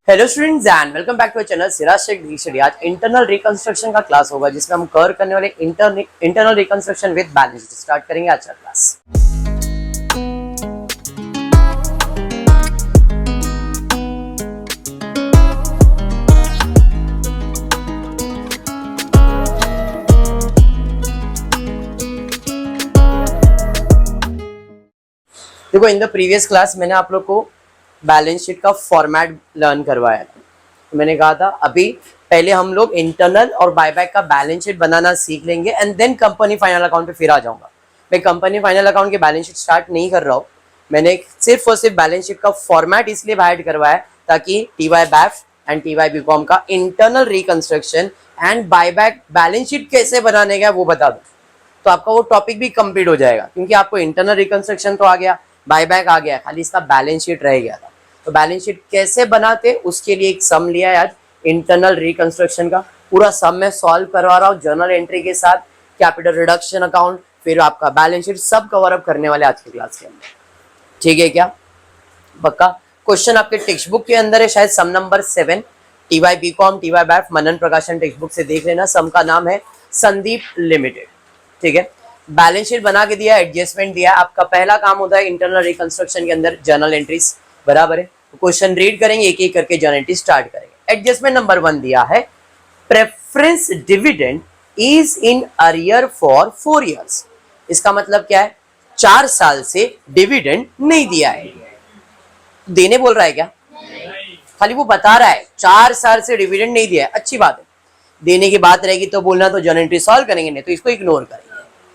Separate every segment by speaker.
Speaker 1: Hello students and welcome back to channel Siraj Shaikh the study. आज internal reconstruction का class होगा जिसमें हम कवर करने वाले internal reconstruction with balance sheet. Start करेंगे आज का क्लास। देखो, इन द प्रीवियस क्लास मैंने आप लोग को बैलेंस शीट का फॉर्मेट लर्न करवाया था। तो मैंने कहा था अभी पहले हम लोग इंटरनल और बायबैक का बैलेंस शीट बनाना सीख लेंगे and then company final account पे फिर आ जाऊंगा। मैं कंपनी फाइनल अकाउंट के बैलेंस शीट स्टार्ट नहीं कर रहा हूँ। मैंने सिर्फ और सिर्फ बैलेंस शीट का फॉर्मेट इसलिए ऐड करवाया ताकि TY BAF and TY BCom का internal reconstruction and buyback balance sheet कैसे बनाने का वो बता दूं, तो आपका वो टॉपिक भी कंप्लीट हो जाएगा। क्योंकि आपको इंटरनल रिकंस्ट्रक्शन तो आ गया, बायबैक आ गया, खाली इसका बैलेंस शीट रह गया था। तो बैलेंस शीट कैसे बनाते उसके लिए एक सम लिया है आज इंटरनल रिकंस्ट्रक्शन का। पूरा सम मैं सॉल्व करवा रहा हूँ जर्नल एंट्री के साथ, कैपिटल रिडक्शन अकाउंट, फिर आपका बैलेंस शीट, सब कवर अप करने वाले आज की क्लास के अंदर। ठीक है क्या? पक्का? क्वेश्चन आपके टेक्स्ट बुक के अंदर है, शायद some number 7, TY BCom TY BAF Manan Prakashan text book से देख लेना। सम का नाम है संदीप लिमिटेड। ठीक है, बैलेंस शीट बना के दिया, एडजस्टमेंट दिया। आपका पहला काम होता है इंटरनल रिकंस्ट्रक्शन के अंदर जर्नल एंट्रीज, बराबर है। तो क्वेश्चन रीड करेंगे, एक एक करके जर्नल एंट्री स्टार्ट करेंगे। एडजस्टमेंट नंबर 1 दिया है, preference dividend is in arrear for 4 years. इसका मतलब क्या है? 4 साल से डिविडेंड नहीं दिया है। देने बोल रहा है क्या? खाली वो बता रहा है 4 साल से डिविडेंड नहीं दिया है, अच्छी बात है। देने की बात रहेगी तो बोलना, तो जर्नल एंट्री सॉल्व करेंगे, नहीं तो इसको इग्नोर करेंगे।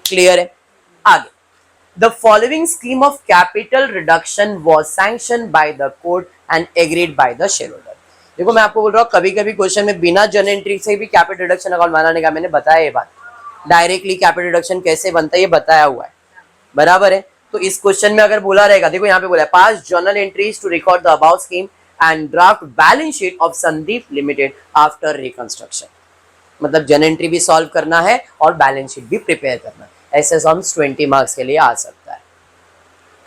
Speaker 1: क्लियर है? आगे, the following scheme of capital reduction was sanctioned by the court and agreed by the share holder. देखो, मैं आपको बोल रहा हूँ कभी कभी क्वेश्चन में बिना जर्नल एंट्री से भी कैपिटल रिडक्शन अकाउंट बनाने का मैंने बताया ये बात। डायरेक्टली कैपिटल रिडक्शन कैसे बनता है ये बताया हुआ है, बराबर है। तो इस क्वेश्चन में अगर बोला रहेगा, देखो यहाँ पे बोला है, pass journal entries to record the above scheme and draft balance sheet of Sandeep limited after reconstruction. मतलब जर्नल एंट्री भी सॉल्व करना है और बैलेंस शीट भी प्रिपेयर करना है। ऐसे सम्स 20 मार्क्स के लिए आ सकता है।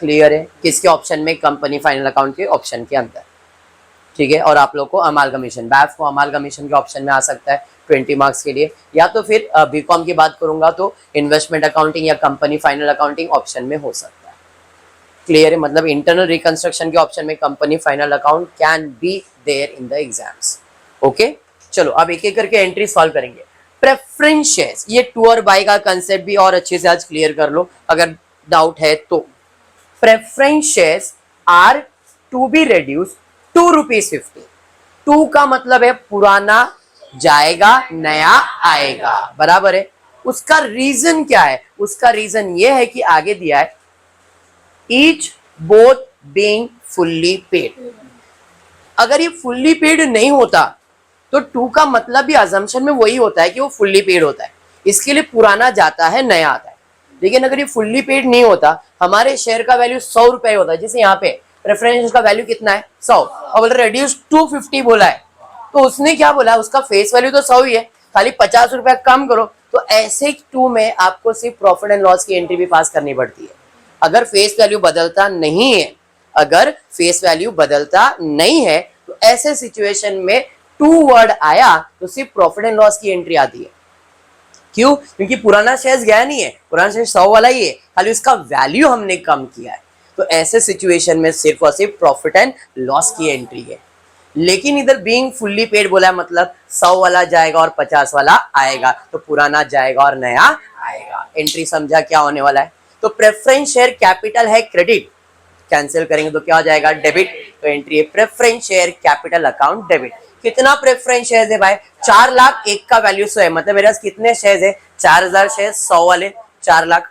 Speaker 1: क्लियर है? किसके ऑप्शन में? कंपनी फाइनल अकाउंट के ऑप्शन के अंदर। ठीक है, और आप लोग को अमालगमेशन, बैफ को अमालगमेशन के ऑप्शन में आ सकता है 20 मार्क्स के लिए। या तो फिर बीकॉम की बात करूंगा तो इन्वेस्टमेंट अकाउंटिंग या कंपनी फाइनल अकाउंटिंग ऑप्शन में हो सकता है। क्लियर है? मतलब इंटरनल रिकंस्ट्रक्शन के ऑप्शन में company final account can be there in the exams. Okay, चलो अब एक एक करके एंट्री सॉल्व करेंगे। प्रेफरेंस शेयर्स, ये टू और बाई का कंसेप्ट भी और अच्छे से आज क्लियर कर लो अगर डाउट है तो। Preference shares are to be reduce ₹2.50। 2 का मतलब है पुराना जाएगा, नया आएगा, बराबर है। उसका रीजन क्या है? उसका रीजन ये है कि आगे दिया है each both being fully paid. अगर ये फुल्ली पेड नहीं होता तो 2 का मतलब भी अजम्पशन में वही होता है कि वो फुल्ली पेड होता है। इसके लिए पुराना जाता है, नया आता है। लेकिन अगर ये फुल्ली पेड नहीं होता, हमारे शेयर का वैल्यू 100 रुपए होता है, जैसे यहाँ पे प्रेफरेंस का वैल्यू कितना है? 100, और बोल रिड्यूस 250 बोला है, तो उसने क्या बोला? उसका फेस वैल्यू तो 100 ही है, खाली 50 रुपया कम करो। तो ऐसे 2 में आपको सिर्फ प्रॉफिट एंड लॉस की एंट्री भी पास करनी पड़ती है। अगर फेस वैल्यू बदलता नहीं है, अगर फेस वैल्यू बदलता नहीं है तो ऐसे सिचुएशन में 2 वर्ड आया तो सिर्फ प्रॉफिट एंड लॉस की एंट्री आती है। क्यों? क्योंकि पुराना शेयर गया नहीं है, पुराना शेयर 100 वाला ही है, खाली उसका वैल्यू हमने कम किया है। तो ऐसे सिचुएशन में सिर्फ और सिर्फ प्रॉफिट एंड लॉस की एंट्री है। लेकिन इधर बीइंग फुल्ली पेड बोला है, मतलब 100 वाला जाएगा और 50 वाला आएगा, तो पुराना जाएगा और नया आएगा। एंट्री समझा क्या होने वाला है? तो प्रेफरेंस शेयर कैपिटल है क्रेडिट, कैंसिल करेंगे तो क्या हो जाएगा? डेबिट। तो एंट्री है preference share capital account debit. कितना प्रेफरेंस शेयर है भाई? 4 लाख, 1 का वैल्यू 100 है, मतलब मेरे पास कितने शेयर है? 4000 शेयर, 100 वाले 4 लाख।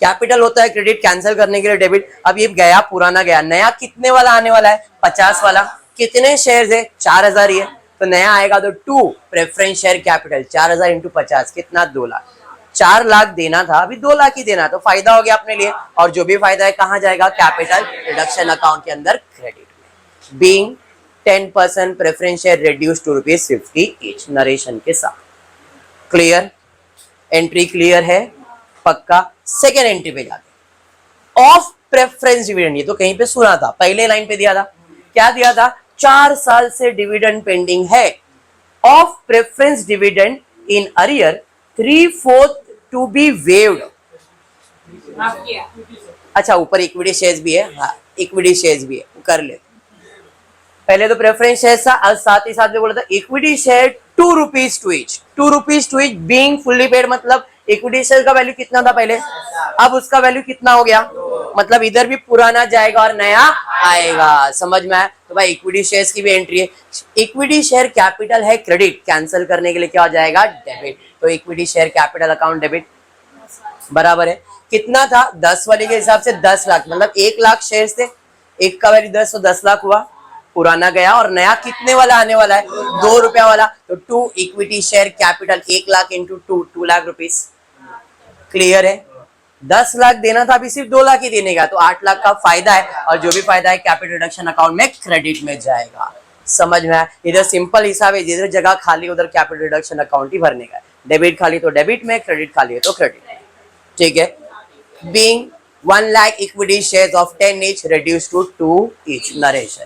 Speaker 1: कैपिटल होता है क्रेडिट, कैंसिल करने के लिए डेबिट। अब ये गया, पुराना गया, नया कितने वाला आने वाला है? 50 वाला। कितने शेयर है? 4000 ही है, तो नया आएगा तो 2 प्रेफरेंस शेयर कैपिटल, 4000 इंटू 50 कितना? 2 लाख। 4 लाख देना था, अभी 2 लाख ही देना, तो फायदा हो गया अपने लिए। और जो भी फायदा है कहाँ जाएगा? कैपिटल रिडक्शन अकाउंट के अंदर क्रेडिट में। Being 10% preference share reduce to ₹50 each, narration के साथ। क्लियर? एंट्री क्लियर है? पक्का? सेकेंड एंट्री पे जाते, ऑफ प्रेफरेंस डिविडेंड। ये तो कहीं पे सुना था, पहले लाइन पे दिया था, क्या दिया था? 4 साल से डिविडेंड पेंडिंग है of preference dividend in arrear 3/4 to be waived. अच्छा ऊपर इक्विटी शेयर्स भी है, हाँ इक्विटी शेयर्स भी है, कर ले। पहले तो प्रेफरेंस शेयर था, आज साथ ही साथ में बोला था equity share 2 rupees to each, 2 rupees to each being fully paid. मतलब इक्विटी शेयर का वैल्यू कितना था पहले, अब उसका वैल्यू कितना हो गया, मतलब इधर भी पुराना जाएगा और नया आएगा। समझ में आया? तो भाई इक्विटी शेयर्स की भी एंट्री है। इक्विटी शेयर कैपिटल है क्रेडिट, कैंसिल करने के लिए क्या हो जाएगा, डेबिट। तो equity share capital account debit बराबर है। कितना था, 10 वाले के हिसाब से 10 लाख, मतलब 1 लाख शेयर्स थे, एक का वैल्यू 10 तो 10 लाख हुआ, पुराना गया और नया कितने वाला आने वाला है, 2 रुपया वाला। तो 2 equity share capital 1 lakh into 2 lakh rupees. Clear है? 10 लाख देना था, अभी सिर्फ 2 लाख ही देने का, तो 8 लाख का फायदा है और जो भी फायदा है कैपिटल रिडक्शन अकाउंट में क्रेडिट में जाएगा। समझ में आया? इधर सिंपल हिसाब है, जिधर जगह खाली उधर कैपिटल रिडक्शन अकाउंट ही भरने का है। डेबिट खाली तो डेबिट में, क्रेडिट खाली है तो क्रेडिट में। ठीक है। Being 1 lakh equity shares of 10 each reduced to 2 each narration.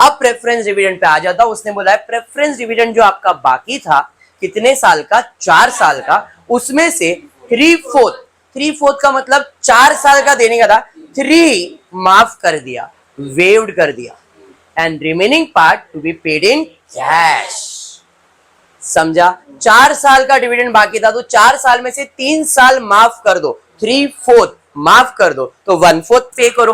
Speaker 1: अब प्रेफरेंस डिविडेंड पे आ जाता हूं। उसने बोला है प्रेफरेंस डिविडेंड जो आपका बाकी था कितने साल का, 4 साल का, उसमें से 3/4 का मतलब 4 साल का देने का था, 3 माफ कर दिया, वेव्ड कर दिया, and remaining part two be paid in cash. समझा? 4 साल का डिविडेंड बाकी था तो 4 साल में से 3 साल माफ कर दो, 3/4 माफ कर दो, तो 1/4 पे करो,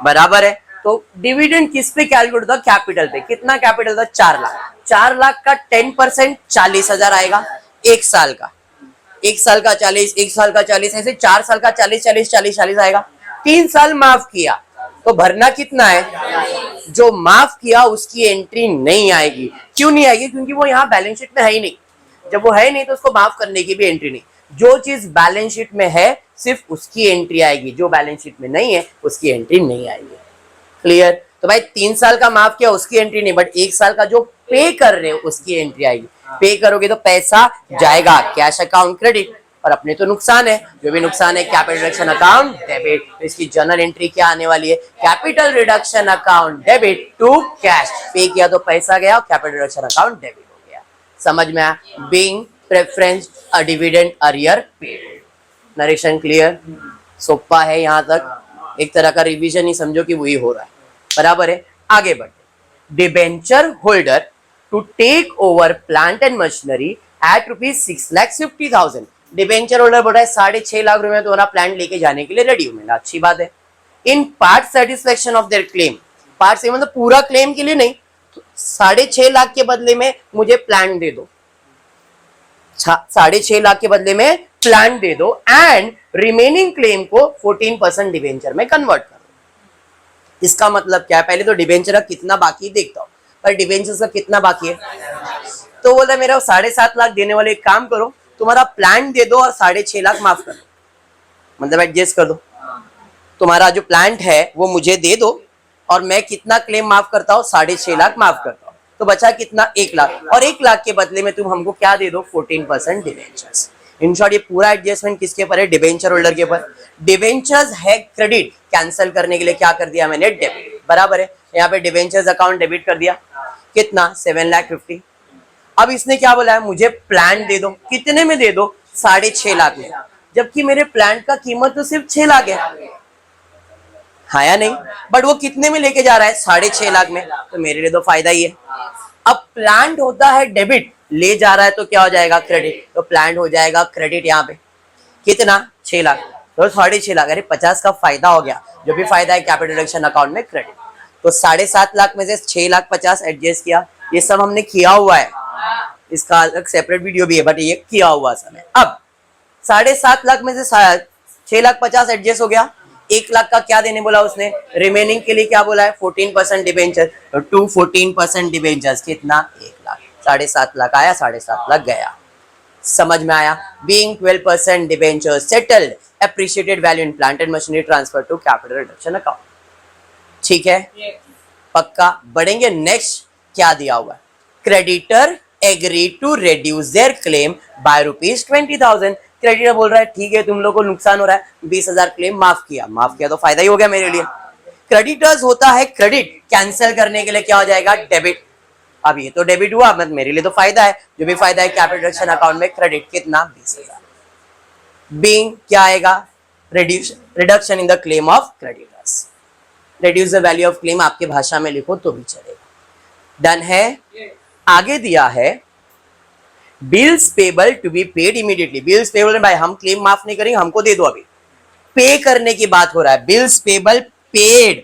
Speaker 1: बराबर है। तो डिविडेंड किस पे कैलकुलेट होता, कैपिटल पे। कितना कैपिटल था, 4 लाख। 4 लाख का 10% 40,000 आएगा एक साल का, 1 साल का 40, 1 साल का 40, ऐसे 4 साल का 40 40 40 40 आएगा। 3 साल माफ किया तो भरना कितना है, जो माफ किया उसकी एंट्री नहीं आएगी। क्यों नहीं आएगी, क्योंकि वो यहाँ बैलेंस शीट में है ही नहीं। जब वो है नहीं तो उसको माफ करने की भी एंट्री नहीं। जो चीज बैलेंस शीट में है सिर्फ उसकी एंट्री आएगी, जो बैलेंस शीट में नहीं है उसकी एंट्री नहीं आएगी। क्लियर? तो भाई 3 साल का माफ किया उसकी एंट्री नहीं, बट 1 साल का जो पे कर रहे हो उसकी एंट्री आएगी। पे करोगे तो पैसा जाएगा कैश अकाउंट क्रेडिट, और अपने तो नुकसान है, जो भी नुकसान है कैपिटल रिडक्शन अकाउंट डेबिट। तो इसकी जर्नल एंट्री क्या आने वाली है, capital reduction account debit to cash. Pay किया तो पैसा गया और कैपिटल रिडक्शन अकाउंट डेबिट हो गया। समझ में आया? Being preference a dividend arrear paid. Narration clear? सोपा है यहाँ तक, एक तरह का रिवीजन ही समझो कि वही हो रहा है, बराबर है। आगे बढ़ते। Debenture holder to take over plant and machinery at ₹6,50,000। Debenture holder बोल रहा है 6.5 लाख रुपए में तुम्हारा प्लांट लेके जाने के लिए रेडी हूं मैं, अच्छी बात है। In part satisfaction of their claim, part से मतलब पूरा क्लेम के लिए नहीं, 6.5 लाख के बदले में मुझे प्लांट दे दो, 6.5 लाख के बदले में प्लांट दे दो, एंड रिमेनिंग क्लेम को 14% डिबेंचर में कन्वर्ट करो। इसका मतलब क्या है, पहले तो डिबेंचर का कितना बाकी देखता हूं, पर डिबेंचर का कितना बाकी है, तो बोलता है मेरा 7.5 लाख देने वाले एक काम करो, तुम्हारा प्लान दे दो और 6.5 लाख माफ कर दो, मतलब एडजस्ट कर दो। तुम्हारा जो प्लांट है वो मुझे दे दो और मैं कितना क्लेम माफ करता हूँ, 6.5 लाख माफ करता हूँ, तो बचा कितना, 1 लाख, और 1 लाख के बदले में तुम हमको क्या दे दो, 14% डिबेंचर्स। इन शॉर्ट ये पूरा एडजस्टमेंट किसके ऊपर है, डिबेंचर होल्डर के ऊपर। डिबेंचर्स है क्रेडिट, कैंसिल करने के लिए क्या कर दिया मैंने, डेबिट, बराबर है। यहाँ पे डिबेंचर्स अकाउंट डेबिट कर दिया, कितना, 7,50,000। अब इसने क्या बोला है, मुझे प्लांट दे दो, कितने में दे दो, 6.5 लाख में, जबकि मेरे प्लांट का कीमत तो सिर्फ 6 लाख है, हाँ या नहीं, बट वो कितने में लेके जा रहा है, 6.5 लाख में, तो मेरे लिए तो फायदा ही है। अब प्लांट होता है डेबिट, ले जा रहा है तो क्या हो जाएगा, क्रेडिट, तो प्लांट हो जाएगा क्रेडिट, यहाँ पे कितना, 6 लाख, तो 6.5 लाख, अरे 50 का फायदा हो गया, जो भी फायदा है कैपिटल रिडक्शन अकाउंट में क्रेडिट। तो 7.5 लाख में से 6 लाख 50 एडजस्ट किया, ये सब हमने किया हुआ है, इसका अलग सेपरेट वीडियो भी है, बट ये किया हुआ सब है। अब 7.5 लाख में से 6 लाख 50 एडजस्ट हो गया, 1 लाख का क्या देने बोला उसने, रिमेनिंग के लिए क्या बोला है, 14% डिबेंचर, तो 2 14% डिबेंचर्स कितना, 1 लाख, 7.5 लाख आया, 7.5 लाख गया। समझ में आया? Being 12% debenture settled, appreciated value in plant and machinery transfer to capital reduction account. ठीक है, पक्का। बढ़ेंगे नेक्स्ट, क्या दिया हुआ है, creditor agree to reduce their claim by ₹20,000। Creditor बोल रहा है ठीक है तुम लोग को नुकसान हो रहा है, 20,000 क्लेम माफ किया तो फायदा ही हो गया मेरे लिए। क्रेडिटर्स होता है क्रेडिट, कैंसिल करने के लिए क्या हो जाएगा डेबिट। अब ये तो डेबिट हुआ, मतलब मेरे लिए तो फायदा है, जो भी फायदा है कैपिटल रिडक्शन अकाउंट में क्रेडिट कितना 20,000। बीइंग क्या आएगा, reduction in the claim of creditors, reduce the value of claim, आपके भाषा में लिखो तो भी चलेगा। डन है। आगे दिया है bills payable to be paid immediately. Bills payable भाई हम क्लेम माफ नहीं करेंगे, हमको दे दो, अभी पे करने की बात हो रहा है। बिल्स पेबल पेड,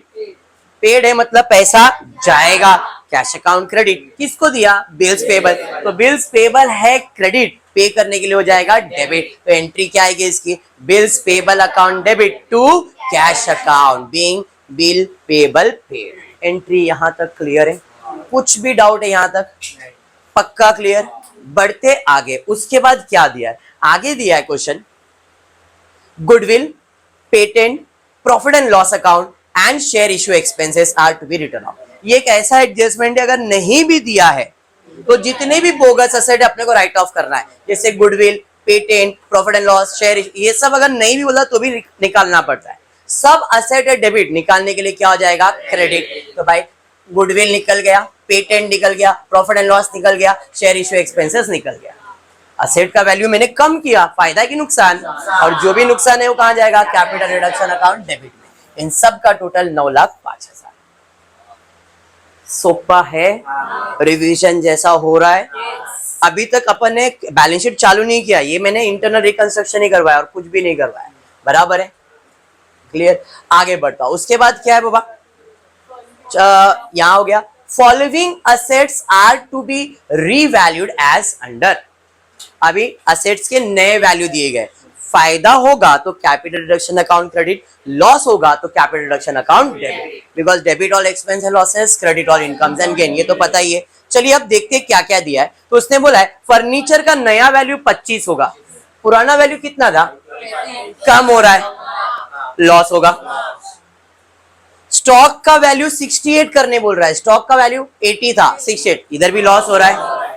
Speaker 1: पेड है मतलब पैसा जाएगा, कैश अकाउंट क्रेडिट, किसको दिया बिल्स पेबल, तो बिल्स पेबल है क्रेडिट, पे करने के लिए हो जाएगा डेबिट, तो एंट्री क्या आएगी इसकी, bills payable account debit to cash account being bill payable paid. Entry यहां तक क्लियर है, कुछ भी डाउट है यहां तक, पक्का क्लियर। बढ़ते आगे, उसके बाद क्या दिया है, आगे दिया है question goodwill, patent, profit and loss account and share issue expenses are to be written off. ये एक ऐसा एडजस्टमेंट है, अगर नहीं भी दिया है तो जितने भी बोगस असेट अपने को राइट ऑफ करना है, जैसे goodwill, patent, profit and loss, share, ये सब अगर नहीं भी बोला तो भी निकालना पड़ता है। सब असेट है डेबिट, निकालने के लिए क्या हो जाएगा क्रेडिट। तो भाई गुडविल निकल गया, पेटेंट निकल गया, प्रॉफिट एंड लॉस निकल गया, शेयर इश्यू एक्सपेंसेस निकल गया। असेट का वैल्यू मैंने कम किया, फायदा कि नुकसान, और जो भी नुकसान है वो कहां जाएगा, कैपिटल रिडक्शन अकाउंट डेबिट में। इन सब का टोटल 9,05,000। सोपा है, रिवीजन जैसा हो रहा है। अभी तक अपन ने बैलेंस शीट चालू नहीं किया, ये मैंने इंटरनल रिकंस्ट्रक्शन ही करवाया और कुछ भी नहीं करवाया, बराबर है, क्लियर। आगे बढ़ता हूं, उसके बाद क्या है बाबा, यहां हो गया following assets are to be revalued as under. अभी असेट्स के नए वैल्यू दिए गए, फायदा होगा तो capital reduction account credit, loss होगा तो capital reduction account debit, because debit all expense and losses, credit all incomes and gain, ये तो पता ही है। चलिए अब देखते हैं क्या क्या दिया है। तो उसने बोला है फर्नीचर का नया वैल्यू 25 होगा, पुराना वैल्यू कितना था, कम हो रहा है, लॉस होगा। स्टॉक का वैल्यू 68 करने बोल रहा है, स्टॉक का वैल्यू 80 था, 68, इधर भी लॉस हो रहा है।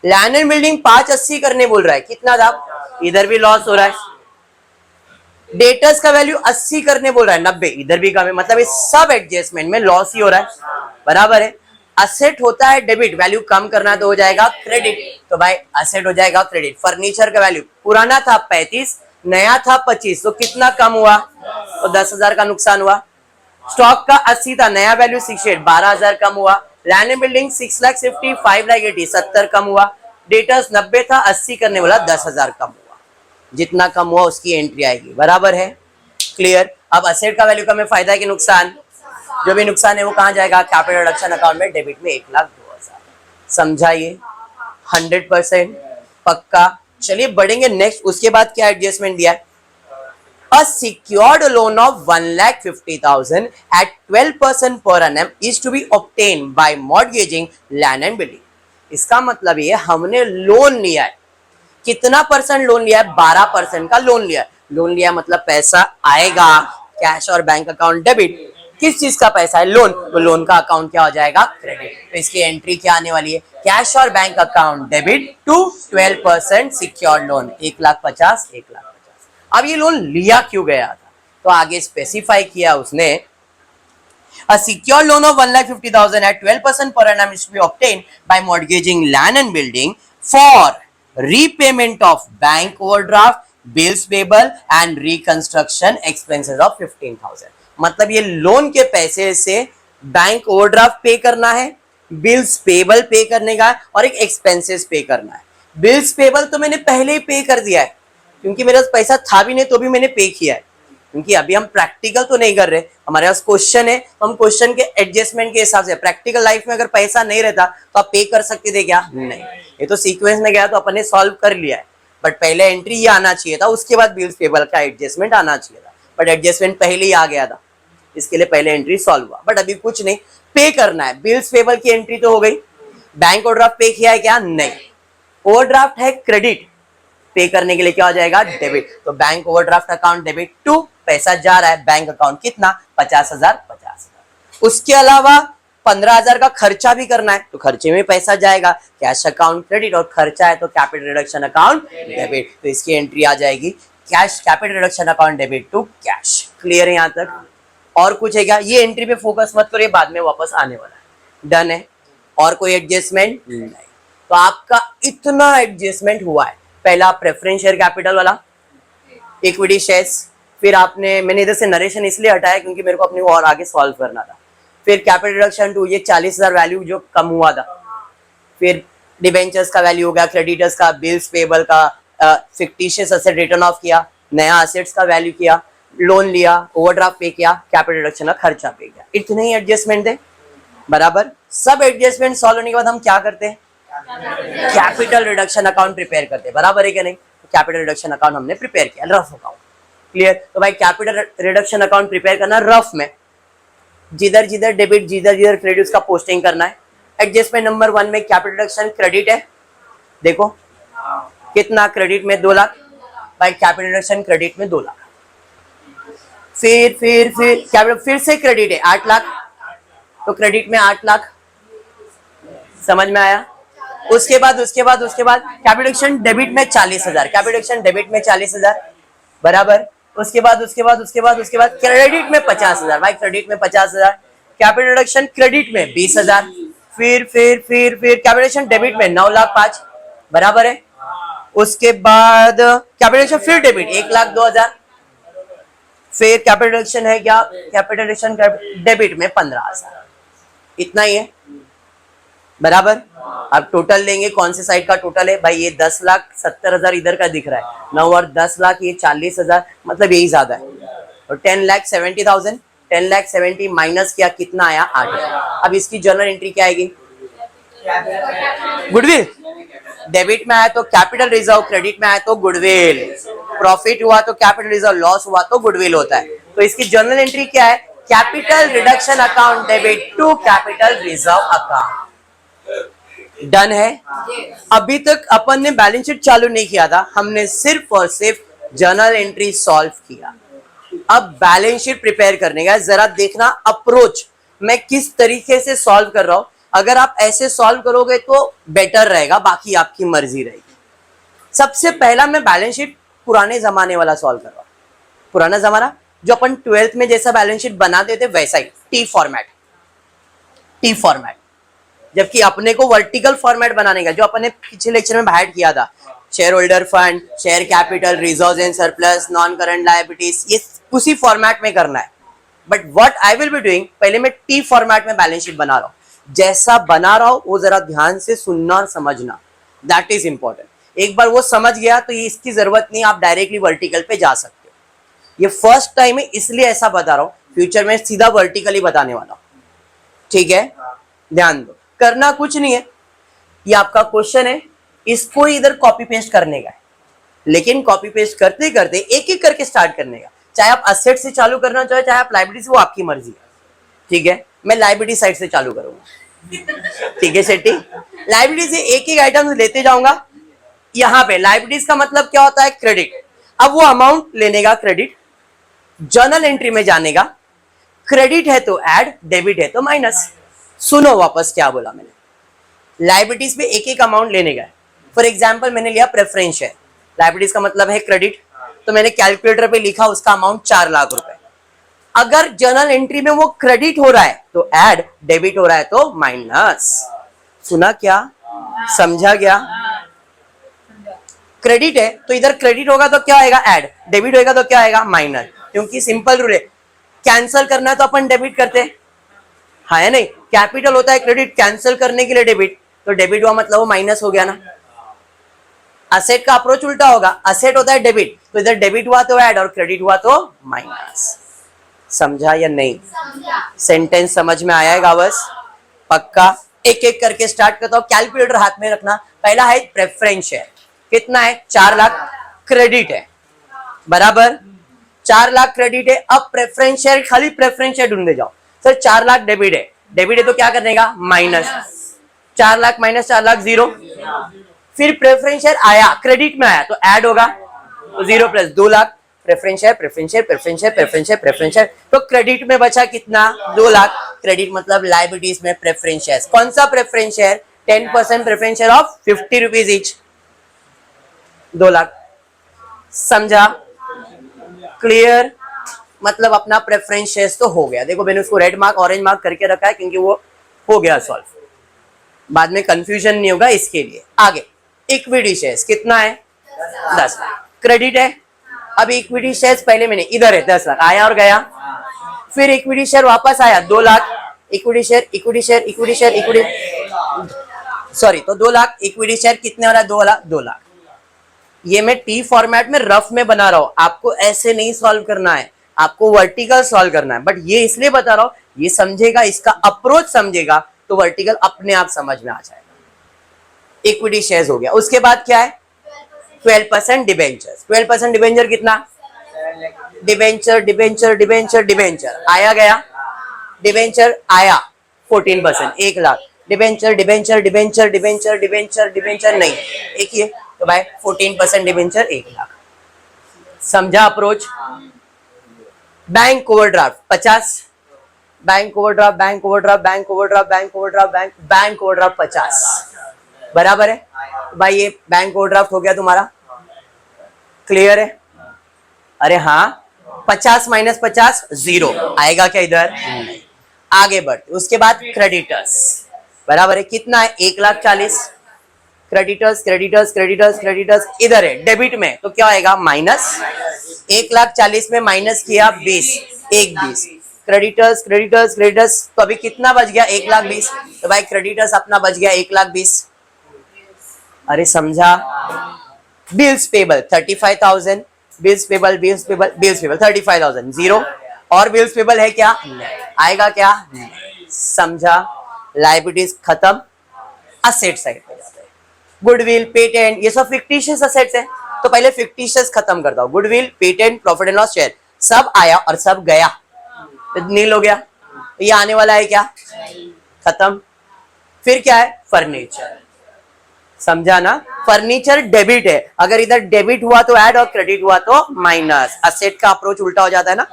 Speaker 1: लैंड एंड बिल्डिंग 580 करने बोल रहा है, कितना था, इधर भी लॉस हो रहा है। डेटर्स का वैल्यू 80 करने बोल रहा है, 90, इधर भी कम है, मतलब इस सब एडजस्टमेंट में लॉस ही हो रहा है, बराबर है। असेट होता है डेबिट, वैल्यू कम करना तो हो जाएगा क्रेडिट, तो भाई असेट हो जाएगा क्रेडिट। फर्नीचर का वैल्यू पुराना था 35, नया था 25, तो कितना कम हुआ, तो 10,000 का नुकसान हुआ। स्टॉक का 80 था, नया वैल्यू 68, 12,000 कम हुआ। लैंड एंड बिल्डिंग 6,50, 5,80, 70 कम हुआ। डेटर्स 90 था, 80 करने वाला 10,000 कम हुआ, जितना कम हुआ उसकी एंट्री आएगी, बराबर है, क्लियर। अब असेट का वैल्यू कम है, फायदा कि नुकसान, जो भी नुकसान है वो कहां जाएगा, कैपिटल रिडक्शन अकाउंट में डेबिट में 1,02,000। समझाइए, 100% पक्का। चलिए बढ़ेंगे नेक्स्ट, उसके बाद क्या एडजस्टमेंट दिया है, a secured loan of 1,50,000 at 12% per annum is to be obtained by mortgaging land and building। इसका मतलब ये हमने लोन लिया है, कितना परसेंट लोन लिया है, 12% का लोन लिया है। लोन लिया मतलब पैसा आएगा, कैश और बैंक अकाउंट डेबिट, किस चीज का पैसा है, लोन, तो लोन का अकाउंट क्या हो जाएगा क्रेडिट। तो इसकी एंट्री क्या आने वाली है, कैश और bank account debit to 12% secured loan, 1,50,000, 1,50,000। अब ये लोन लिया क्यों गया था, तो आगे स्पेसिफाई किया उसने, a secured loan of 1,50,000 at 12% per annum is to be obtained by mortgaging land and building for repayment of bank overdraft, bills payable and reconstruction expenses of 15,000। मतलब ये लोन के पैसे से बैंक ओवरड्राफ्ट पे करना है, बिल्स पेबल पे करने का, और एक एक्सपेंसेस पे करना है। बिल्स पेबल तो मैंने पहले ही पे कर दिया है, क्योंकि मेरे पास पैसा था भी नहीं तो भी मैंने पे किया है, क्योंकि अभी हम प्रैक्टिकल तो नहीं कर रहे, हमारे पास क्वेश्चन है, तो हम क्वेश्चन के एडजस्टमेंट के हिसाब से, प्रैक्टिकल लाइफ में अगर पैसा नहीं रहता तो आप पे कर सकते थे क्या, नहीं, ये तो सीक्वेंस में गया तो अपन ने सॉल्व कर लिया है, बट पहले एंट्री ये आना चाहिए था, उसके बाद बिल्स पेबल का एडजस्टमेंट आना चाहिए था, बट एडजस्टमेंट पहले ही आ गया था, इसके लिए पहले एंट्री सॉल्व हुआ। बट अभी कुछ नहीं, पे करना है, बिल्स पेबल की एंट्री तो हो गई, बैंक ओवरड्राफ्ट पे किया है क्या, नहीं, ओवरड्राफ्ट है क्रेडिट, पे करने के लिए क्या हो जाएगा डेबिट, तो bank overdraft account debit to, पैसा जा रहा है बैंक अकाउंट कितना 50,000, 50,000। उसके अलावा 15,000 का खर्चा भी करना है, तो खर्चे में पैसा जाएगा, कैश अकाउंट क्रेडिट, और खर्चा है तो कैपिटल रिडक्शन अकाउंट डेबिट, तो इसकी एंट्री आ जाएगी cash, capital reduction account debit to cash. Clear है यहां तक, और कुछ है क्या? ये एंट्री पे फोकस मत करो, ये बाद में वापस आने वाला है। डन है। और कोई एडजस्टमेंट नहीं। तो आपका इतना एडजस्टमेंट हुआ है। पहला प्रेफरेंस शेयर कैपिटल वाला, इक्विटी शेयर्स, फिर आपने, मैंने इधर से नरेशन इसलिए हटाया क्योंकि मेरे को अपने को और आगे सॉल्व करना था। फिर कैपिटल रिडक्शन टू, ये 40,000 वैल्यू जो कम हुआ था। फिर डिबेंचर्स का वैल्यू हो गया, क्रेडिटर्स का, बिल्स पेबल का, फिक्टिशियस एसेट रिटर्न ऑफ किया, नया एसेट्स का वैल्यू किया, लोन लिया, ओवरड्राफ्ट पे किया, कैपिटल रिडक्शन का खर्चा पे किया। इतने ही एडजस्टमेंट थे, बराबर। सब एडजस्टमेंट सॉल्व होने के बाद हम क्या करते हैं? कैपिटल रिडक्शन अकाउंट प्रिपेयर करते हैं, बराबर है क्या नहीं? कैपिटल रिडक्शन अकाउंट हमने प्रिपेयर किया, रफ अकाउंट। क्लियर? तो भाई कैपिटल रिडक्शन अकाउंट प्रिपेयर करना रफ में, जिधर जिधर डेबिट जिधर जिधर क्रेडिट का पोस्टिंग करना है। एडजस्टमेंट नंबर 1 में कैपिटल रिडक्शन क्रेडिट है, देखो कितना क्रेडिट में 2 लाख, भाई कैपिटल रिडक्शन क्रेडिट में 2 लाख। फिर कैपिटल फिर से क्रेडिट है 8 लाख, तो क्रेडिट में 8 लाख, समझ में आया? उसके बाद कैपिटल रिडक्शन डेबिट में 40,000, कैपिटल रिडक्शन डेबिट में 40,000, बराबर। उसके बाद क्रेडिट में 50,000, भाई क्रेडिट में 50,000, कैपिटल रिडक्शन क्रेडिट में 20,000, फिर कैपिटल रिडक्शन डेबिट में 9 लाख 5, बराबर है। उसके बाद कैपिटल रिडक्शन फिर डेबिट 1,02,000, फिर कैपिटल रिडक्शन है क्या? कैपिटल रिडक्शन डेबिट में 15,000, इतना ही है, बराबर। अब टोटल लेंगे, कौन से साइड का टोटल है भाई? ये 10,70,000 इधर का दिख रहा है, 9 और 10 लाख, ये 40,000, मतलब यही ज्यादा है। और 10,70,000, 10,70,000 माइनस किया, कितना आया? 8,000। अब इसकी जर्नल एंट्री क्या आएगी? गुडविल। डेबिट में आया तो कैपिटल रिजर्व, क्रेडिट में आया तो गुडविल, प्रॉफिट हुआ तो कैपिटल रिजर्व, लॉस हुआ तो गुडविल होता है। तो इसकी जर्नल एंट्री क्या है? Capital reduction account debit to capital reserve account. Done है। अभी तक अपन ने बैलेंस शीट चालू नहीं किया था, हमने सिर्फ और सिर्फ जर्नल एंट्री सॉल्व किया। अब बैलेंस शीट प्रिपेयर करने का जरा देखना अप्रोच मैं किस तरीके से सॉल्व कर रहा हूं। अगर आप ऐसे सॉल्व करोगे तो बेटर रहेगा, बाकी आपकी मर्जी रहेगी। सबसे पहला मैं बैलेंस शीट पुराने जमाने वाला सॉल्व कर रहा हूं। पुराना जमाना जो अपन 12th में जैसा बैलेंस शीट बनाते थे वैसा ही, टी फॉर्मेट। जबकि अपने को वर्टिकल फॉर्मेट बनाने का, जो अपने पिछले लेक्चर में बाहर किया था, share holder fund, share capital, reserves and surplus, non current liabilities, ये उसी फॉर्मेट में करना है। But what I will be doing, पहले मैं टी फॉर्मेट में बैलेंस शीट बना रहा हूं। जैसा बना रहा हूं वो जरा ध्यान से सुनना और समझना, दैट इज इंपॉर्टेंट। एक बार वो समझ गया तो ये इसकी जरूरत नहीं, आप डायरेक्टली वर्टिकल पे जा सकते हो। ये फर्स्ट टाइम है इसलिए ऐसा बता रहा हूं, फ्यूचर में सीधा वर्टिकली बताने वाला हूं, ठीक है? ध्यान दो, करना कुछ नहीं है, ये आपका क्वेश्चन है, इसको इधर कॉपी पेस्ट करने का है, लेकिन कॉपी पेस्ट करते करते एक एक करके स्टार्ट करने का। चाहे आप असेट से चालू करना चाहे, चाहे आप लायबिलिटी से, वो आपकी मर्जी है, ठीक है? मैं लायबिलिटी साइड से चालू करूंगा, ठीक है सेठी? लायबिलिटी से एक एक आइटम लेते जाऊंगा। यहां पे लायबिलिटीज का मतलब क्या होता है? क्रेडिट। अब वो अमाउंट लेने का क्रेडिट, जर्नल एंट्री में जाने का, क्रेडिट है तो ऐड, डेबिट है तो माइनस। सुनो वापस क्या बोला मैंने, लायबिलिटीज पे एक एक अमाउंट लेने का। फॉर एग्जांपल मैंने लिया प्रेफरेंस शेयर, लायबिलिटीज का मतलब है क्रेडिट, तो मैंने कैलकुलेटर पे लिखा उसका अमाउंट 4 लाख रुपए। अगर जर्नल एंट्री में वो क्रेडिट हो रहा है तो ऐड, डेबिट हो रहा है तो माइनस। सुना क्या? समझा क्या? क्रेडिट है तो इधर क्रेडिट होगा तो क्या आएगा? ऐड, डेबिट होगा तो क्या आएगा? माइनस, क्योंकि सिंपल रूल है, कैंसल करना है तो अपन डेबिट करते हैं, हाँ है नहीं? कैपिटल होता है क्रेडिट, कैंसिल करने के लिए डेबिट, तो डेबिट हुआ मतलब वो माइनस हो गया ना। असेट का अप्रोच उल्टा होगा, असेट होता है डेबिट, तो इधर डेबिट हुआ तो ऐड और क्रेडिट हुआ तो माइनस। समझा या नहीं? सेंटेंस समझ में आया है गावस? पक्का? एक एक करके स्टार्ट करता हूं, कैलकुलेटर हाथ में रखना। पहला है प्रेफरेंस शेयर, कितना है? 4 लाख क्रेडिट है, बराबर। 4 लाख क्रेडिट है। अब प्रेफरेंस शेयर, खाली प्रेफरेंस शेयर ढूंढने जाओ। सर 4 लाख डेबिट है, डेबिट है तो क्या करने का? माइनस। 4 लाख माइनस 4 लाख 0। फिर प्रेफरेंस शेयर आया, क्रेडिट में आया तो ऐड होगा, तो 0 plus 2 lakh. Preference share, preference share, preference share, preference share, preference share, तो क्रेडिट में बचा कितना? 2 लाख। क्रेडिट मतलब लायबिलिटीज में प्रेफरेंस शेयर। कौन सा preference share? 10% preference share of 50 rupees each, 2 lakh. समझा? क्लियर? मतलब अपना प्रेफरेंस शेयर्स तो हो गया। देखो मैंने उसको रेड मार्क ऑरेंज मार्क करके रखा है क्योंकि वो हो गया सॉल्व, बाद में कंफ्यूजन नहीं होगा इसके लिए। आगे इक्विटी शेयर्स कितना है 10 लाख, क्रेडिट है। अब इक्विटी शेयर्स पहले मैंने इधर है 10 लाख आया और गया, फिर इक्विटी शेयर वापस आया 2 lakh, equity share equity share equity share equity sorry तो 2 लाख, इक्विटी शेयर कितने वाला 2 लाख। ये मैं टी फॉर्मेट में रफ में बना रहा हूं, आपको ऐसे नहीं सॉल्व करना है, आपको वर्टिकल सॉल्व करना है। बट ये इसलिए बता रहा हूं, ये समझेगा, इसका अप्रोच समझेगा तो वर्टिकल अपने आप समझ में आ जाएगा। इक्विटी शेयर्स हो गया। उसके बाद क्या है 12% डिबेंचर। 12% डिबेंचर कितना, डिबेंचर डिबेंचर डिबेंचर डिबेंचर आया गया, डिबेंचर आया 14% 1 lakh, debenture debenture debenture debenture debenture debenture नहीं एक ही है तो भाई 14% डिबेंचर 1 लाख। समझा approach. Bank overdraft 50, bank overdraft bank overdraft bank overdraft bank overdraft bank overdraft 50 बराबर है भाई। ये बैंक ओवरड्राफ्ट हो गया तुम्हारा, क्लियर है। अरे हाँ 50 माइनस 50 0 आएगा क्या इधर, आगे बढ़ते। उसके बाद क्रेडिटर्स बराबर है कितना है 1,40,000, क्रेडिटर्स क्रेडिटर्स क्रेडिटर्स क्रेडिटर्स इधर है डेबिट में तो क्या आएगा माइनस, 1,40,000 में माइनस किया 20 1,20, क्रेडिटर्स क्रेडिटर्स क्रेडिटर्स तो अभी कितना बच गया 1,20,000 तो भाई क्रेडिटर्स अपना बच गया 1,20,000। अरे समझा। Bills payable 35,000, bills payable bills payable bills payable 35,000 0 और बिल्स पेबल है क्या आएगा क्या, समझा। लायबिलिटीज खत्म, असेट साइड पे जाते हैं। गुडविल पेटेंट ये सब फिक्टिशियस असेट्स है तो पहले फिक्टिशियस खत्म करता हूं। Goodwill patent profit and loss share सब आया और सब गया तो नील हो गया। ये आने वाला है क्या खत्म। फिर क्या है फर्नीचर, समझा ना। फर्नीचर डेबिट है, अगर इधर डेबिट हुआ तो ऐड और क्रेडिट हुआ तो माइनस, असेट का अप्रोच उल्टा हो जाता है ना।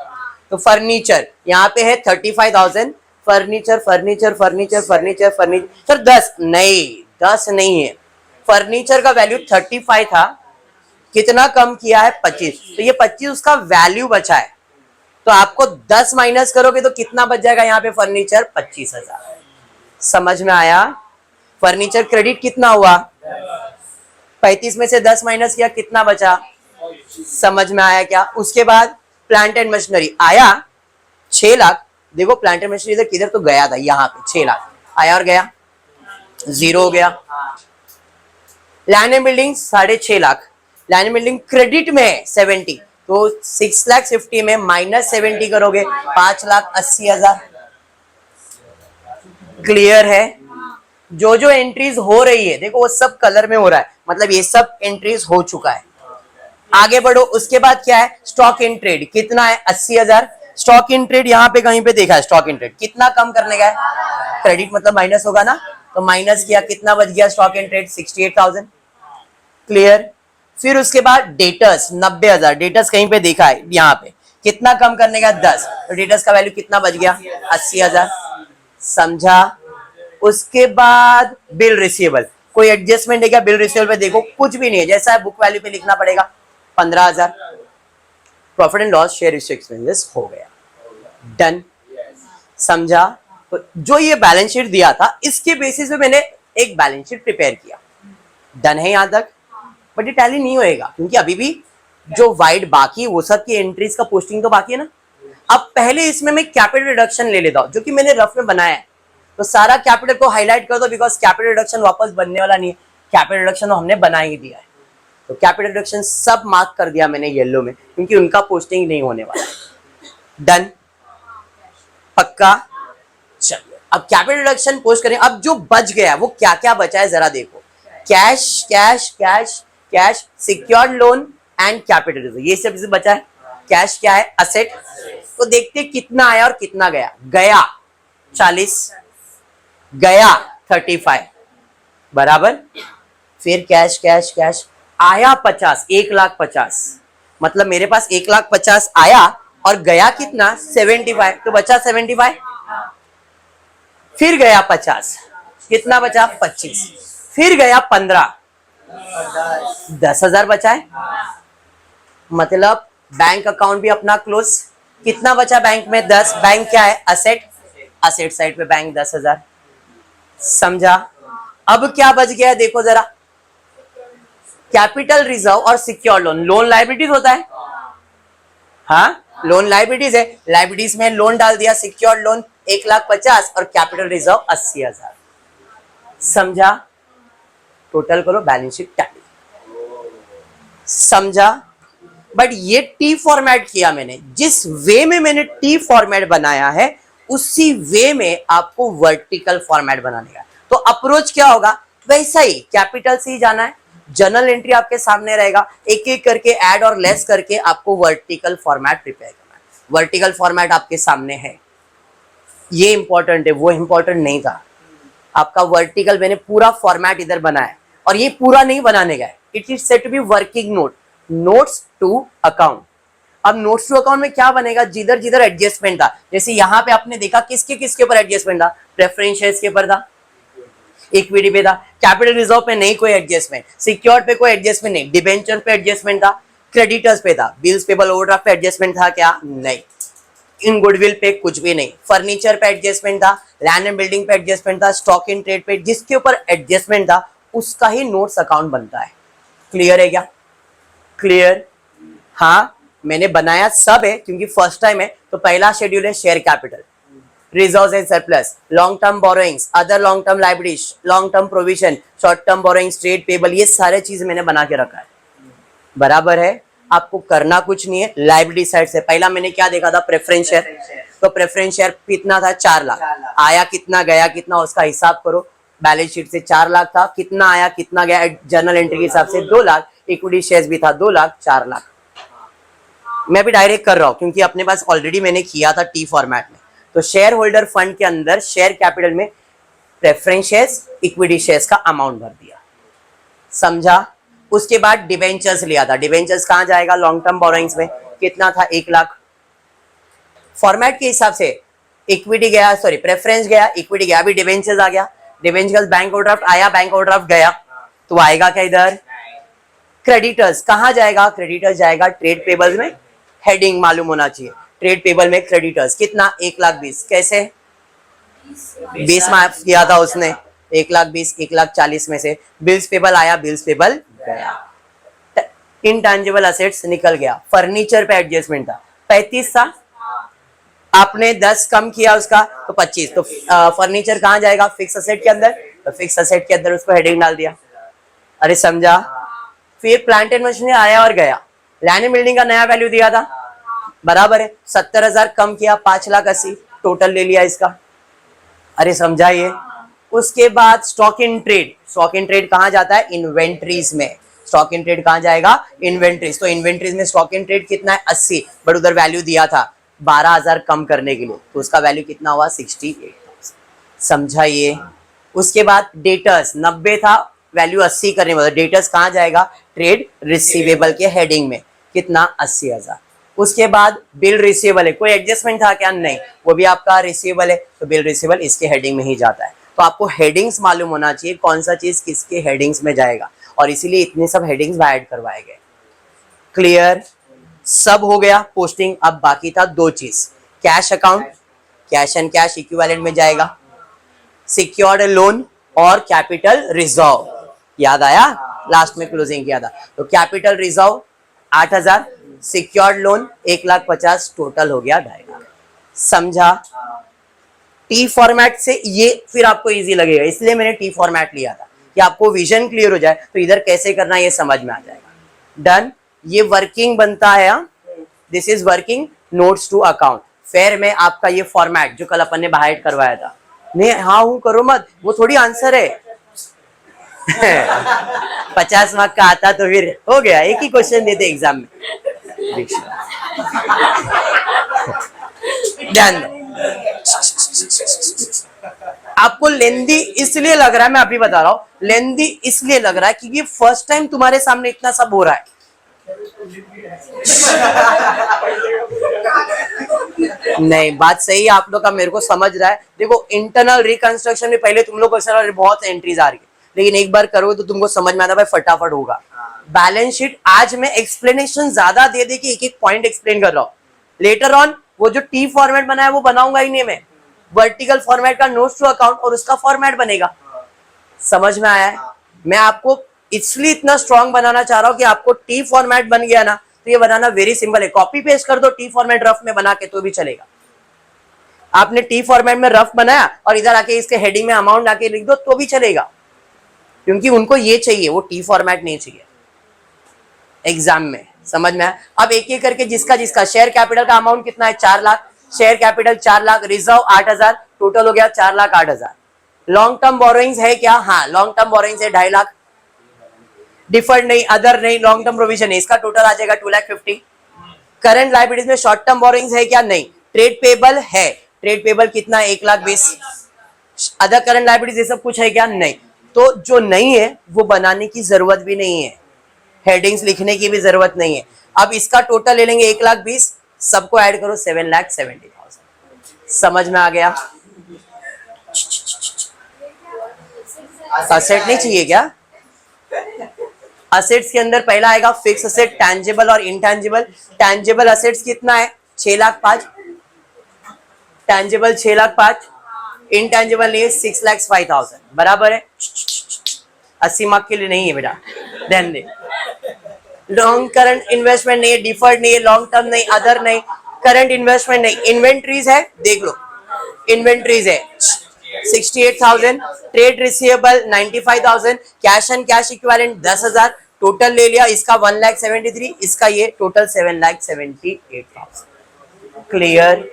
Speaker 1: तो फर्नीचर यहाँ पे है 35,000, furniture furniture furniture furniture furniture sir 10 नहीं है, फर्नीचर का वैल्यू 35 था, कितना कम किया है 25, तो ये 25 उसका वैल्यू बचा है तो आपको 10 माइनस करोगे तो कितना बच जाएगा यहाँ पे फर्नीचर 25,000। समझ में आया। फर्नीचर क्रेडिट कितना हुआ 35 में से 10 माइनस किया कितना बचा, समझ में आया क्या। उसके बाद प्लांट एंड मशीनरी आया 6 लाख, देखो प्लांट एंड मशीनरी इधर किधर तो गया था, यहाँ पे 6 लाख आया और गया 0 हो गया। Land and building 6.5 lakh, land and building credit में 70 तो 6,50,000 में माइनस 70 करोगे 5,80,000। क्लियर है। जो जो एंट्रीज हो रही है देखो वो सब कलर में हो रहा है, मतलब ये सब एंट्रीज हो चुका है। आगे बढ़ो। उसके बाद क्या है स्टॉक इन ट्रेड कितना है 80,000, स्टॉक इन ट्रेड यहाँ पे कहीं पे देखा है स्टॉक इन ट्रेड कितना कम करने का है, क्रेडिट मतलब माइनस होगा ना तो माइनस किया कितना बच गया स्टॉक इन ट्रेड 68,000। क्लियर। फिर उसके बाद डेटर्स 90,000, डेटर्स कहीं पे देखा है यहाँ पे कितना कम करने का 10 तो डेटर्स का वैल्यू कितना बच गया 80,000। समझा। उसके बाद बिल रिसीवेबल कोई एडजस्टमेंट है क्या बिल रिसीवेबल पे, देखो कुछ भी नहीं है जैसा है बुक वैल्यू पे लिखना पड़ेगा 15,000। Profit and loss share issue expenses हो गया डन। समझा। तो जो ये बैलेंस शीट दिया था इसके बेसिस पे मैंने एक बैलेंस शीट प्रिपेयर किया, डन है यहां तक। बट ये टैली नहीं होएगा क्योंकि अभी भी जो वाइड बाकी वो सब की एंट्रीज का पोस्टिंग तो बाकी है ना। अब पहले इसमें मैं कैपिटल रिडक्शन ले लेता हूं जो कि मैंने रफ में बनाया है, तो सारा कैपिटल को हाईलाइट कर दो बिकॉज कैपिटल रिडक्शन वापस बनने वाला नहीं है, कैपिटल रिडक्शन तो हमने बना ही दिया है। तो कैपिटल रिडक्शन सब मार्क कर दिया मैंने येलो में क्योंकि उनका पोस्टिंग नहीं होने वाला। डन पक्का। चलिए अब कैपिटल रिडक्शन पोस्ट करें। अब जो बच गया वो क्या क्या बचा है जरा देखो, cash cash cash cash secured loan and capital reserve, ये सब बचा है। कैश क्या है असेट, तो देखते कितना आया और कितना गया, गया 40 गया 35 बराबर। फिर कैश कैश कैश आया 50 1,50,000, मतलब मेरे पास 1,50,000 आया और गया कितना 75 तो बचा 75। फिर गया 50 कितना बचा 25, फिर गया 15 10,000 बचा है, मतलब बैंक अकाउंट भी अपना क्लोज, कितना बचा बैंक में? 10। बैंक क्या है? असेट। असेट साइड पे बैंक 10,000। समझा? अब क्या बच गया देखो जरा, कैपिटल रिजर्व और सिक्योर लोन। लोन लाइबिलिटीज होता है, हाँ लोन लाइबिलिटीज है, लाइबिलिटीज में लोन डाल दिया, सिक्योर लोन 1,50,000 और कैपिटल रिजर्व 80,000। समझा? टोटल करो, बैलेंस शीट टैली। समझा? बट ये टी फॉर्मेट किया मैंने, जिस वे में मैंने टी फॉर्मेट बनाया है उसी वे में आपको वर्टिकल फॉर्मेट बनाने का। तो अप्रोच क्या होगा? वैसा ही, कैपिटल से ही जाना है, जर्नल एंट्री आपके सामने रहेगा, एक एक करके ऐड और लेस करके आपको वर्टिकल फॉर्मेट प्रिपेयर करना है। वर्टिकल फॉर्मेट आपके सामने है, ये इंपॉर्टेंट है, वो इंपॉर्टेंट नहीं था। आपका वर्टिकल मैंने पूरा फॉर्मेट इधर बनाया, और ये पूरा नहीं बनाने का है, it is set to be working note, notes to account. अब नोट्स टू अकाउंट में क्या बनेगा? जिधर जिधर एडजस्टमेंट था, जैसे यहां पे आपने देखा किसके किसके ऊपर एडजस्टमेंट था? प्रेफरेंस शेयर्स के ऊपर था, इक्विटी पे था, कैपिटल रिजर्व पे नहीं कोई एडजस्टमेंट, सिक्योर्ड पे कोई एडजस्टमेंट नहीं, डिबेंचर पे एडजस्टमेंट था, क्रेडिटर्स पे था, बिल्स पेबल ओवरड्राफ्ट पे एडजस्टमेंट था क्या? नहीं। इन गुडविल पे कुछ भी नहीं, फर्नीचर पे एडजस्टमेंट था, लैंड एंड बिल्डिंग पे एडजस्टमेंट था, स्टॉक इन ट्रेड पे जिसके ऊपर एडजस्टमेंट था उसका ही नोट्स अकाउंट बनता है। क्लियर है क्या? क्लियर? हाँ, मैंने बनाया सब है क्योंकि फर्स्ट टाइम है। तो पहला शेड्यूल है share capital, reserves and surplus, long term borrowings, other long term liabilities, long term provision, short term borrowings, trade payable, ये सारे चीज मैंने बना के रखा है। बराबर है? आपको करना कुछ नहीं है। लाइबिलिटी साइड से पहला मैंने क्या देखा था? Preference share. तो प्रेफरेंस शेयर कितना था? 4 लाख। आया कितना, गया कितना, उसका हिसाब करो। बैलेंस शीट से 4 लाख था, कितना आया कितना गया, जर्नल एंट्री के हिसाब से 2 लाख, इक्विटी शेयर्स भी था 2 लाख, 4 लाख। मैं भी डायरेक्ट कर रहा हूं क्योंकि अपने पास ऑलरेडी मैंने किया था टी फॉर्मेट में। तो शेयर होल्डर फंड के अंदर शेयर कैपिटल में प्रेफरेंस शेयर्स, इक्विटी शेयर्स का अमाउंट भर दिया। समझा? उसके बाद डिबेंचर्स लिया था, डिबेंचर्स कहां जाएगा? लॉन्ग टर्म बोरोइंग्स में, कितना था? 1 लाख। फॉर्मेट के हिसाब से इक्विटी गया, सॉरी प्रेफरेंस गया, इक्विटी गया, अभी डिबेंचर्स आ गया। डिबेंचर्स बैंक ओवरड्राफ्ट आया, बैंक ओवरड्राफ्ट गया, तो आएगा क्या इधर? क्रेडिटर्स कहां जाएगा? क्रेडिटर्स जाएगा ट्रेड पेबल्स में, हेडिंग मालूम होना चाहिए। ट्रेड पेबल में क्रेडिटर्स कितना? 1,20,000। कैसे? 20 माफ किया था उसने, 1,20,000, 1,40,000 में से बिल्स पेबल आया, बिल्स पेबल गया, इनटैंजिबल असेट्स निकल गया। फर्नीचर पे एडजस्टमेंट था, 35 था, आपने 10 कम किया उसका तो 25। तो फर्नीचर कहां जाएगा? फिक्स असेट के अंदर, तो फिक्स असेट के अंदर उसको हेडिंग डाल दिया। अरे समझा? फिर प्लांट एंड मशीनरी आया और गया, लैंड एंड बिल्डिंग का नया वैल्यू दिया था, बराबर है, 70,000 कम किया, 5,80,000 टोटल ले लिया इसका। अरे समझा ये? उसके बाद stock in trade, stock in trade कहां जाता है? इन्वेंट्रीज में। स्टॉक इन ट्रेड कहां जाएगा? इन्वेंट्रीज। तो इन्वेंट्रीज में स्टॉक इन ट्रेड कितना है? 80, बट उधर वैल्यू दिया था 12,000 कम करने के लिए, तो उसका वैल्यू कितना हुआ? 68,000। समझा ये? उसके बाद डेटर्स 90 था, वैल्यू 80 करने वाला, डेटर्स कहां जाएगा? ट्रेड रिसीवेबल के हेडिंग में, कितना? 80,000। उसके बाद बिल रिसीवेबल है, कोई एडजस्टमेंट था क्या? नहीं, वो भी आपका रिसीवेबल है, तो बिल रिसीवेबल इसके हेडिंग में ही जाता है। तो आपको हेडिंग्स मालूम होना चाहिए कौन सा चीज किसके हेडिंग्स में जाएगा, और इसीलिए इतने सब हेडिंग्स ऐड करवाए गए। क्लियर? सब हो गया पोस्टिंग। अब बाकी था 2 चीज, cash account, cash and cash equivalent में जाएगा, सिक्योर्ड लोन और कैपिटल रिजर्व। याद आया? लास्ट में क्लोजिंग किया था। तो capital reserve 8,000, secured loan 1,50,000, total हो गया 2.5 लाख। समझा? टी फॉर्मेट से ये फिर आपको इजी लगेगा, इसलिए मैंने टी फॉर्मेट लिया था कि आपको विजन क्लियर हो जाए, तो इधर कैसे करना ये समझ में आ जाएगा। डन? ये वर्किंग बनता है, this is working notes to account. Fair में आपका ये फॉर्मेट जो कल अपन ने बाहर करवाया था, नहीं हाँ हूं करो मत, वो थोड़ी आंसर है। 50 मार्क का आता तो फिर हो गया, एक ही क्वेश्चन देते एग्जाम में। डन? आपको लेंदी इसलिए लग रहा है, मैं अभी बता रहा हूं, लेंदी इसलिए लग रहा है क्योंकि फर्स्ट टाइम तुम्हारे सामने इतना सब हो रहा है। नहीं, बात सही है आप लोग का, मेरे को समझ रहा है। देखो इंटरनल रिकंस्ट्रक्शन में पहले तुम लोग को बहुत एंट्रीज आ रही है, लेकिन एक बार करोगे तो तुमको समझ में आता है, फटाफट होगा। बैलेंस शीट आज मैं एक्सप्लेनेशन ज्यादा दे कि एक एक पॉइंट एक्सप्लेन कर रहा हूं, लेटर ऑन वो जो टी फॉर्मेट बना है वो बनाऊंगा ही नहीं मैं, वर्टिकल फॉर्मेट का नोट्स टू अकाउंट और उसका फॉर्मेट बनेगा। समझ में आया है? मैं आपको इसलिए इतना स्ट्रॉन्ग बनाना चाह रहा हूं कि आपको टी फॉर्मेट बन गया ना तो ये बनाना वेरी सिंपल है। कॉपी पेस्ट कर दो टी फॉर्मेट रफ में बना के तो भी चलेगा। आपने टी फॉर्मेट में रफ बनाया और इधर आके इसके हेडिंग में अमाउंट आके लिख दो तो भी चलेगा, क्योंकि उनको ये चाहिए, वो टी फॉर्मेट नहीं चाहिए एग्जाम में। समझ में आया? अब एक एक करके जिसका जिसका शेयर कैपिटल का अमाउंट कितना है 4 lakh, share capital 4 lakh, reserve 8,000, total हो गया 4,08,000। लॉन्ग टर्म बोरोइंग्स है क्या? हाँ, लॉन्ग टर्म बोरोइंग्स है 2.5 लाख। डिफर्ड नहीं, अदर नहीं, लॉन्ग टर्म प्रोविजन है, इसका टोटल आ जाएगा 2,50,000। करंट लायबिलिटीज में शॉर्ट टर्म बोरोइंग्स है क्या? नहीं। ट्रेड पेबल है, ट्रेड पेबल कितना है? 1,20,000। अदर करंट लायबिलिटीज ये सब कुछ है क्या? नहीं। तो जो नहीं है वो बनाने की जरूरत भी नहीं है, हेडिंग्स लिखने की भी जरूरत नहीं है। अब इसका टोटल ले लेंगे 1,20,000, सबको ऐड करो 7,70,000। समझ में आ गया? असेट नहीं चाहिए क्या? असेट्स के अंदर पहला आएगा फिक्स असेट, टैंजिबल और इनटैंजिबल। टैंजिबल असेट्स कितना है? 6,05,000। टैंजिबल 6,05,000, इनटैंजिबल नहीं है 6,05,000। बराबर है? 80 मार्क के लिए नहीं है बेटा, ध्यान दे। लॉन्ग करंट इन्वेस्टमेंट नहीं है, डिफर्ड नहीं है, लॉन्ग टर्म नहीं, अदर नहीं, करंट इन्वेस्टमेंट नहीं। इन्वेंट्रीज है, देख लो, इन्वेंट्रीज है 68,000, trade receivable 95,000, cash and cash equivalent 10,000। Total ले लिया इसका 1,73,000, इसका ये टोटल 7,78,000। क्लियर?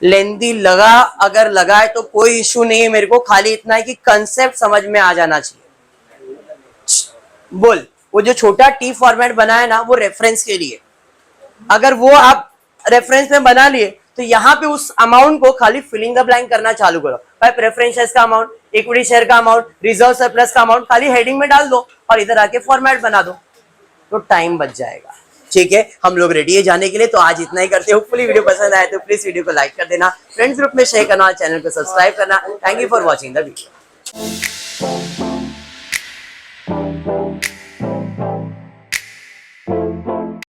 Speaker 1: लेंदी लगा, अगर लगा है तो कोई इशू नहीं है, मेरे को खाली इतना है कि कंसेप्ट समझ में आ जाना चाहिए। बोल, वो जो छोटा टी फॉर्मेट बना है ना वो रेफरेंस के लिए, अगर वो आप रेफरेंस में बना लिए तो यहाँ पे उस अमाउंट को खाली फिलिंग द ब्लैंक करना चालू करो। भाई प्रेफरेंस शेयर्स का अमाउंट, इक्विटी शेयर का अमाउंट, रिजर्व सरप्लस का अमाउंट खाली हेडिंग में डाल दो और इधर आके फॉर्मेट बना दो, तो टाइम बच जाएगा। ठीक है, हम लोग रेडी है जाने के लिए, तो आज इतना ही करते हैं। होपफुली वीडियो पसंद आए तो प्लीज वीडियो को लाइक कर देना, फ्रेंड्स ग्रुप में शेयर करना, चैनल को सब्सक्राइब करना। Thank you for watching the video.